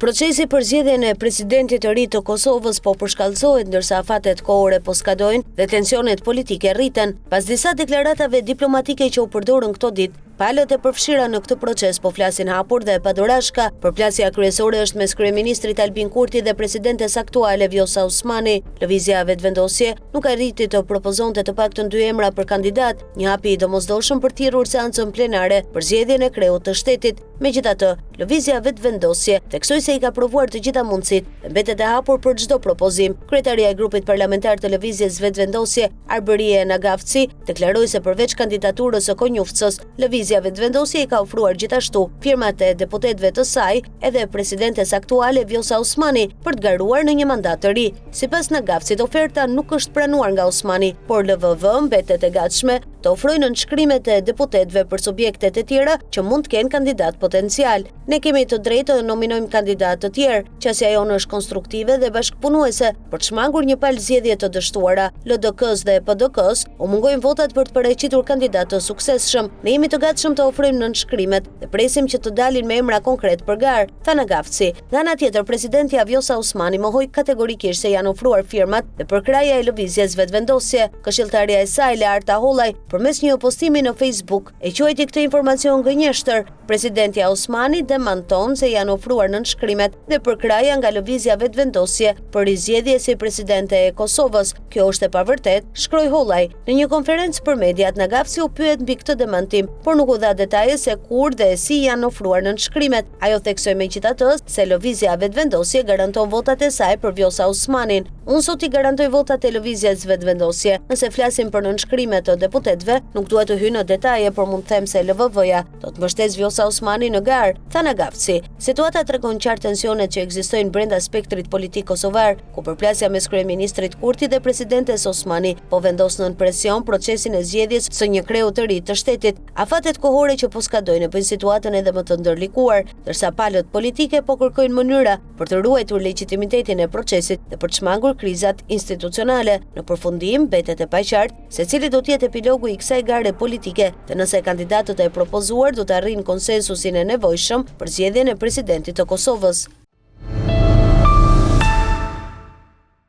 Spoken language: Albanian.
Procesi për zgjedhjen e presidentit të ri të Kosovës po përshkallëzohet ndërsa afatet kohore po skadojnë dhe tensionet politike rriten pas disa deklaratave diplomatike që u përdorën këto ditë. Palët e përfshira në këtë proces po flasin hapur dhe padorashka. Përplasja kryesore është mes kryeministrit Albin Kurti dhe presidentes aktuale Vjosa Osmani. Lëvizja Vetëvendosje nuk arriti të propozonte të paktën 2 emra për kandidat, një hap i domosdoshëm për thirrur seancën plenare për zgjedhjen e kreut të shtetit. Megjithatë, lëvizja Vetëvendosje theksoi se i ka provuar të gjitha mundësitë dhe mbetet e hapur për çdo propozim. Kryetaria e grupit parlamentar të lëvizjes Vetëvendosje, Arberie Nagafci, deklaroi se përveç kandidaturës së Konjufcës, lëvizja Vetëvendosje i ka ofruar gjithashtu firmat e deputetëve të saj edhe presidentes aktuale Vjosa Osmani për të garuar në një mandat të ri. Sipas Nagafcit, oferta nuk është pranuar nga Osmani, por LVV mbetet e gatshme të ofrojë nënshkrimet e deputetëve për subjektet e tjera që mund të kenë kandidat potencial. Ne kemi të drejtë të nominojmë kandidatë të tjerë, qasja jonë është konstruktive dhe bashkëpunuese për të shmangur një palë zgjedhje të dështuara. LDK-s dhe PDK-s u mungojnë votat për të paraqitur kandidatë të suksesshëm. Ne jemi të gatshëm të ofrojmë nënshkrimet dhe presim që të dalin me emra konkret për garë, tha Nagafci. Nga ana tjetër, presidentja Vjosa Osmani mohoi kategorikisht se janë ofruar firmat dhe për kraja e lëvizjes Vetëvendosje. Këshilltarja e saj Arta Hollaj përmes një postimi në Facebook e quajti këtë informacion gënjeshtër. Presidentja Osmani demanton se janë ofruar nënshkrimet dhe përkraja nga lëvizja Vetëvendosje për rizgjedhje si presidente e Kosovës. Kjo është e pavërtet, shkroi Hollaj. Në një konferencë për mediat, Nagafci u pyet mbi këtë demantim, por nuk u dha detaje se kur dhe si janë ofruar nënshkrimet. Ajo theksoi megjithatë se lëvizja Vetëvendosje garanton votat e saj për Vjosa Osmanin. Unë sot i garantoj votat e lëvizjes Vetëvendosje. Nëse flasim për nënshkrimet të deputetëve, nuk duhet të hyj në detaje, por mund të them se LVV-ja do të mbështesë Vjosa Osmani në garë, tha Nagafci. Situata tregon qartë tensionet që ekzistojnë brenda spektrit politik kosovar, ku përplasja mes kryeministrit Kurti dhe presidentes Osmani po vendos nën presion procesin e zgjedhjes së një kreu të ri të shtetit. Afatet kohore që po skadojnë bëjnë situatën edhe më të ndërlikuar, ndërsa palët politike po kërkojnë mënyra për të ruajtur legitimitetin e procesit dhe për të shmangur krizat institucionale. Në përfundim, mbetet e paqartë se cili do të jetë epilogu i kësaj gare politike dhe nëse kandidatët e propozuar do të arrijnë konsensusin e nevojshëm për zgjedhjen e presidentit të Kosovës.